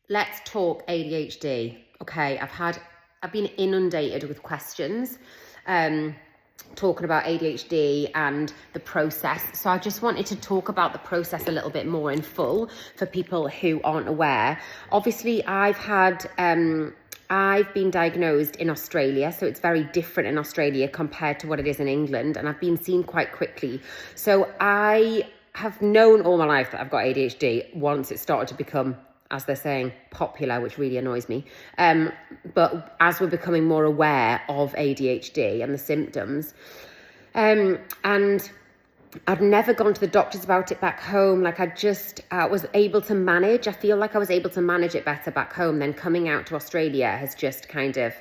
let's talk ADHD. Okay, I've been inundated with questions talking about ADHD and the process. So I just wanted to talk about the process a little bit more in full for people who aren't aware. Obviously, I've been diagnosed in Australia, so it's very different in Australia compared to what it is in England, and I've been seen quite quickly. So I have known all my life that I've got ADHD once it started to become, as they're saying, popular, which really annoys me. But as we're becoming more aware of ADHD and the symptoms, and I'd never gone to the doctors about it back home. Like I just was able to manage. I feel like I was able to manage it better back home. Then coming out to Australia has just kind of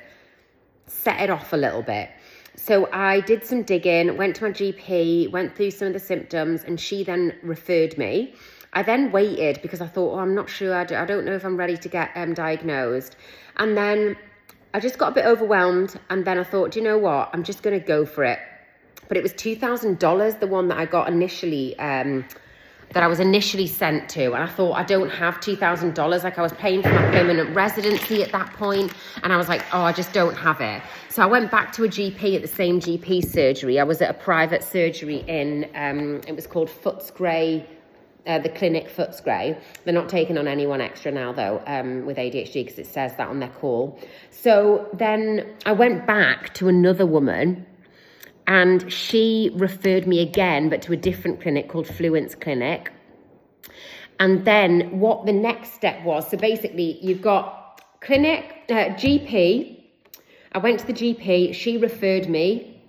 set it off a little bit. So I did some digging, went to my GP, went through some of the symptoms, and she then referred me. I then waited because I thought, I'm not sure. I don't know if I'm ready to get diagnosed. And then I just got a bit overwhelmed. And then I thought, do you know what? I'm just going to go for it. But it was $2,000, the one that I got initially, that I was initially sent to. And I thought, I don't have $2,000. Like I was paying for my permanent residency at that point. And I was like, I just don't have it. So I went back to a GP at the same GP surgery. I was at a private surgery in, it was called Footscray, the clinic Footscray. They're not taking on anyone extra now though, with ADHD, because it says that on their call. So then I went back to another woman, and she referred me again, but to a different clinic called Fluence Clinic. And then what the next step was, so basically you've got GP. I went to the GP, she referred me.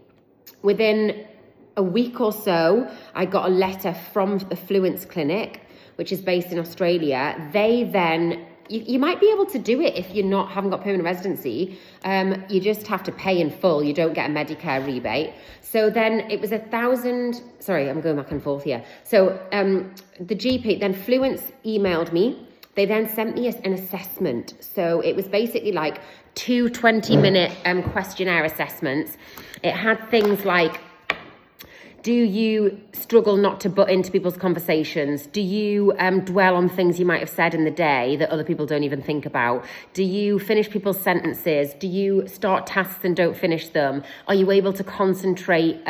Within a week or so, I got a letter from the Fluence Clinic, which is based in Australia. They then, you might be able to do it if you haven't got permanent residency. You just have to pay in full. You don't get a Medicare rebate. So then it was $1,000. Sorry, I'm going back and forth here. So the GP, then Fluence emailed me. They then sent me an assessment. So it was basically like 2 20-minute questionnaire assessments. It had things like, do you struggle not to butt into people's conversations? Do you dwell on things you might have said in the day that other people don't even think about? Do you finish people's sentences? Do you start tasks and don't finish them? Are you able to concentrate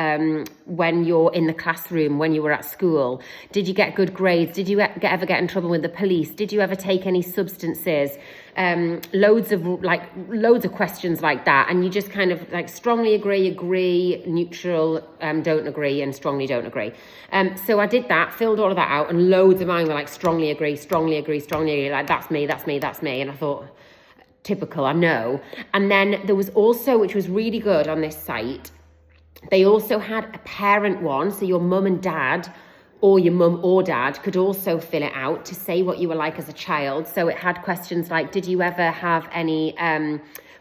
when you're in the classroom, when you were at school? Did you get good grades? Did you ever get in trouble with the police? Did you ever take any substances? Loads of questions like that, and you just kind of like strongly agree, neutral, don't agree, and strongly don't agree. So I did that, filled all of that out, and loads of mine were like strongly agree, like that's me, and I thought, typical, I know. And then there was also, which was really good on this site, they also had a parent one, so your mum and dad, or your mum or dad could also fill it out to say what you were like as a child. So it had questions like, did you ever have any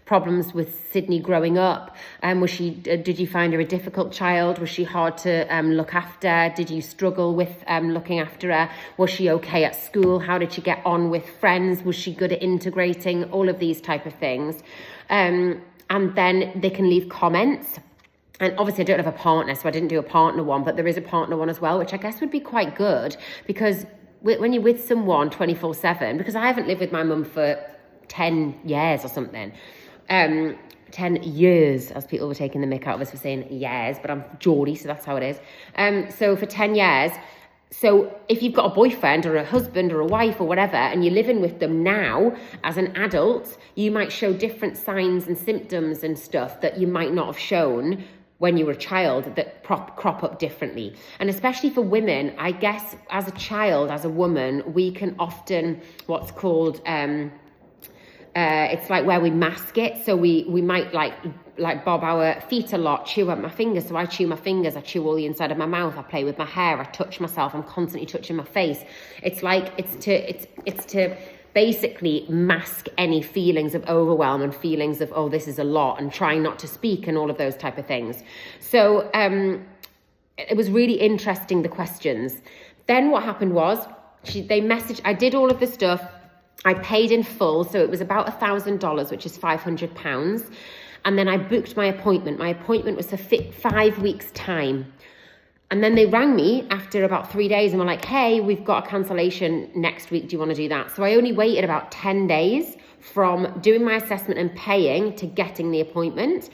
problems with Sydney growing up? Did you find her a difficult child? Was she hard to look after? Did you struggle with looking after her? Was she okay at school? How did she get on with friends? Was she good at integrating? All of these type of things. And then they can leave comments. And obviously I don't have a partner, so I didn't do a partner one, but there is a partner one as well, which I guess would be quite good, because when you're with someone 24/7, because I haven't lived with my mum for 10 years or something, 10 years, as people were taking the mick out of us for saying years, but I'm Geordie, so that's how it is. So for 10 years, so if you've got a boyfriend or a husband or a wife or whatever, and you're living with them now as an adult, you might show different signs and symptoms and stuff that you might not have shown when you were a child, that crop up differently. And especially for women, I guess as a child, as a woman, we can often, what's called, it's like where we mask it. So we might like bob our feet a lot, chew up my fingers. So I chew my fingers, I chew all the inside of my mouth, I play with my hair, I touch myself, I'm constantly touching my face. It's like, it's to basically mask any feelings of overwhelm and feelings of, oh, this is a lot, and trying not to speak and all of those type of things. So it was really interesting, the questions. Then what happened was, they messaged, I did all of the stuff, I paid in full, so it was about $1,000, which is £500. And then I booked my appointment. My appointment was for 5 weeks' time. And then they rang me after about 3 days and were like, hey, we've got a cancellation next week. Do you want to do that? So I only waited about 10 days from doing my assessment and paying to getting the appointment.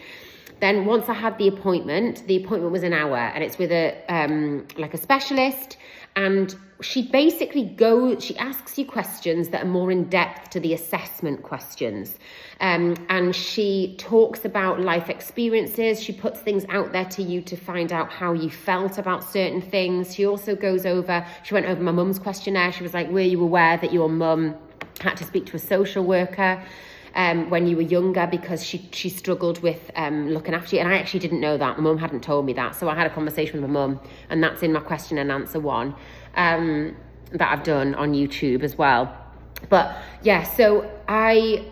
Then once I had the appointment was an hour, and it's with a specialist. And she basically she asks you questions that are more in depth to the assessment questions. And she talks about life experiences. She puts things out there to you to find out how you felt about certain things. She also she went over my mum's questionnaire. She was like, were you aware that your mum had to speak to a social worker when you were younger because she struggled with looking after you? And I actually didn't know that. My mum hadn't told me that. So I had a conversation with my mum, and that's in my question and answer one that I've done on YouTube as well. But yeah, so I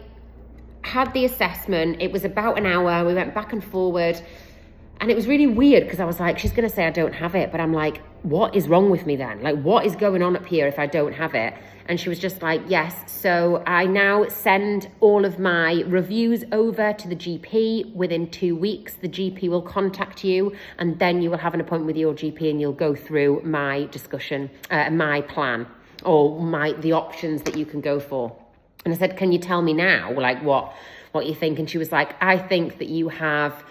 had the assessment. It was about an hour. We went back and forward. And it was really weird because I was like, she's going to say I don't have it. But I'm like, what is wrong with me then? Like, what is going on up here if I don't have it? And she was just like, yes. So I now send all of my reviews over to the GP within 2 weeks. The GP will contact you, and then you will have an appointment with your GP and you'll go through my discussion, my plan, or the options that you can go for. And I said, can you tell me now, like what you think? And she was like, I think that you have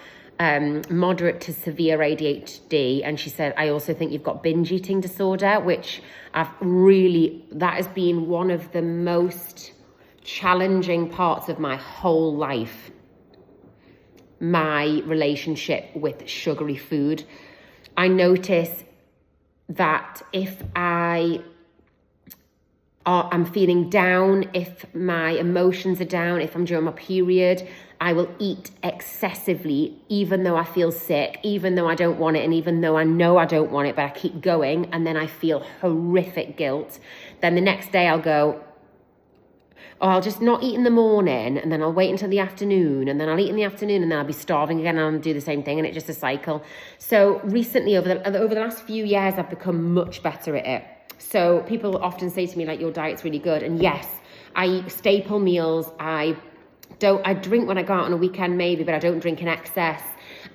moderate to severe ADHD. And she said, I also think you've got binge eating disorder, which that has been one of the most challenging parts of my whole life. My relationship with sugary food. I notice that if I'm feeling down, if my emotions are down, if I'm during my period, I will eat excessively, even though I feel sick, even though I don't want it, and even though I know I don't want it, but I keep going, and then I feel horrific guilt. Then the next day I'll go, I'll just not eat in the morning, and then I'll wait until the afternoon, and then I'll eat in the afternoon, and then I'll be starving again, and I'll do the same thing, and it's just a cycle. So recently, over the last few years, I've become much better at it. So people often say to me, like, your diet's really good. And yes, I eat staple meals. I drink when I go out on a weekend maybe, but I don't drink in excess.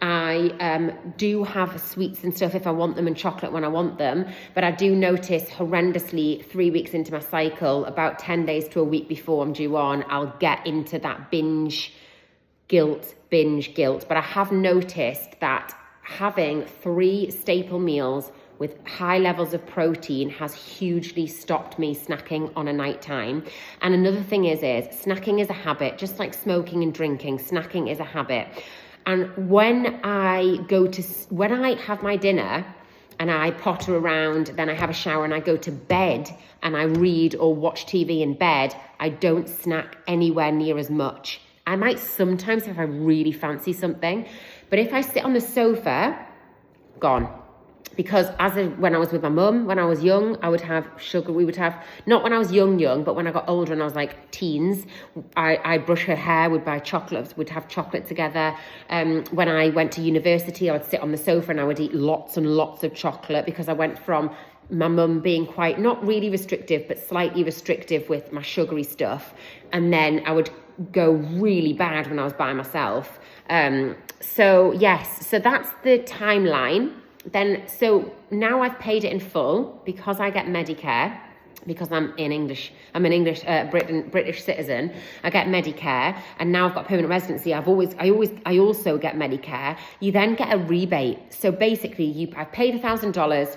I do have sweets and stuff if I want them, and chocolate when I want them. But I do notice horrendously 3 weeks into my cycle, about 10 days to a week before I'm due on, I'll get into that binge guilt. But I have noticed that having 3 staple meals with high levels of protein has hugely stopped me snacking on a night time. And another thing is snacking is a habit, just like smoking and drinking. Snacking is a habit. And when I have my dinner and I potter around, then I have a shower and I go to bed and I read or watch TV in bed, I don't snack anywhere near as much. I might sometimes if I really fancy something, but if I sit on the sofa, gone. Because when I was with my mum, when I was young, I would have sugar. We would have, not when I was young, but when I got older and I was like teens, I'd brush her hair, we'd buy chocolates, we'd have chocolate together. When I went to university, I would sit on the sofa and I would eat lots and lots of chocolate because I went from my mum being quite, not really restrictive, but slightly restrictive with my sugary stuff. And then I would go really bad when I was by myself. So that's the timeline. So now I've paid it in full because I get Medicare, because I'm British citizen. I get Medicare, and now I've got permanent residency. I also get Medicare. You then get a rebate. So basically, I've paid $1,000,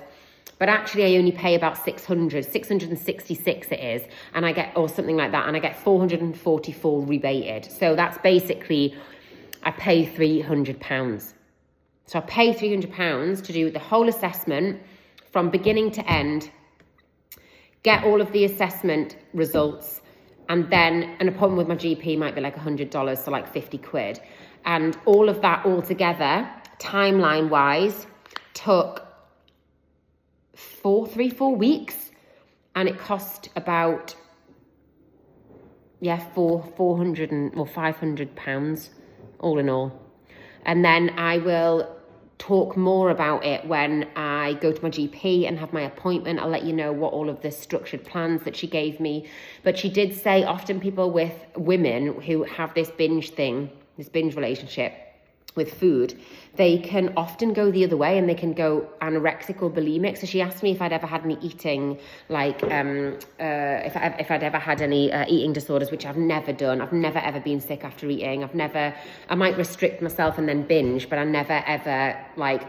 but actually I only pay about 666 it is, and I get, or something like that, and I get 444 rebated. So that's basically, I pay £300. So I pay £300 to do the whole assessment from beginning to end, get all of the assessment results, and then an appointment with my GP might be like $100, so like 50 quid. And all of that all together, timeline-wise, took 4 weeks, and it cost about, 400 or £500 all in all. And then I will talk more about it when I go to my GP and have my appointment. I'll let you know what all of the structured plans that she gave me. But she did say often women who have this binge relationship, with food, they can often go the other way and they can go anorexic or bulimic. So she asked me if I'd ever had any eating, like if I'd ever had any eating disorders, which I've never done. I've never ever been sick after eating. I might restrict myself and then binge, but I never ever like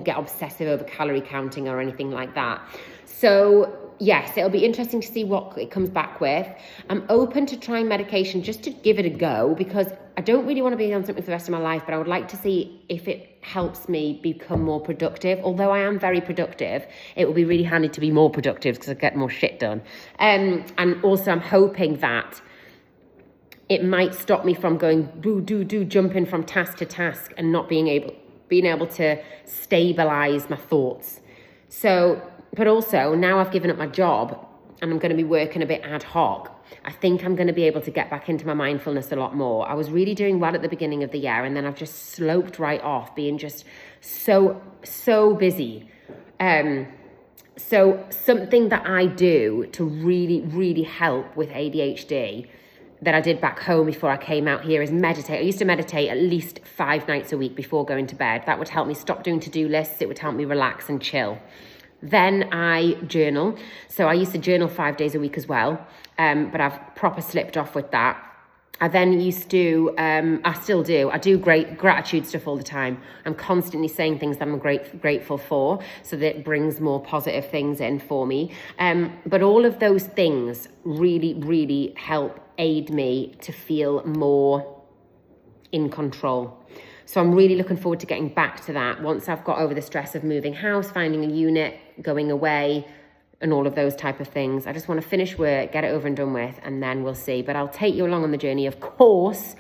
get obsessive over calorie counting or anything like that. So yes, it'll be interesting to see what it comes back with. I'm open to trying medication just to give it a go, because I don't really want to be on something for the rest of my life, but I would like to see if it helps me become more productive. Although I am very productive, it will be really handy to be more productive because I get more shit done. And also I'm hoping that it might stop me from going jumping from task to task and not being able to stabilize my thoughts. So, but also now I've given up my job and I'm going to be working a bit ad hoc. I think I'm going to be able to get back into my mindfulness a lot more. I was really doing well at the beginning of the year, and then I've just sloped right off, being just so busy. So something that I do to really, really help with ADHD that I did back home before I came out here is meditate. I used to meditate at least 5 nights a week before going to bed. That would help me stop doing to-do lists. It would help me relax and chill. Then I journal. So I used to journal 5 days a week as well, but I've proper slipped off with that. I then used to, I still do, I do great gratitude stuff all the time. I'm constantly saying things that I'm grateful for, so that it brings more positive things in for me. But all of those things really, really help aid me to feel more in control. So I'm really looking forward to getting back to that once I've got over the stress of moving house, finding a unit, going away, and all of those type of things. I just want to finish work, get it over and done with, and then we'll see. But I'll take you along on the journey, of course.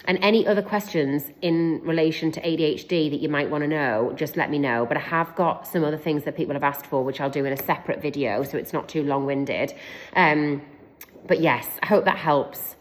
And any other questions in relation to ADHD that you might want to know, just let me know. But I have got some other things that people have asked for, which I'll do in a separate video, so it's not too long-winded. But yes, I hope that helps.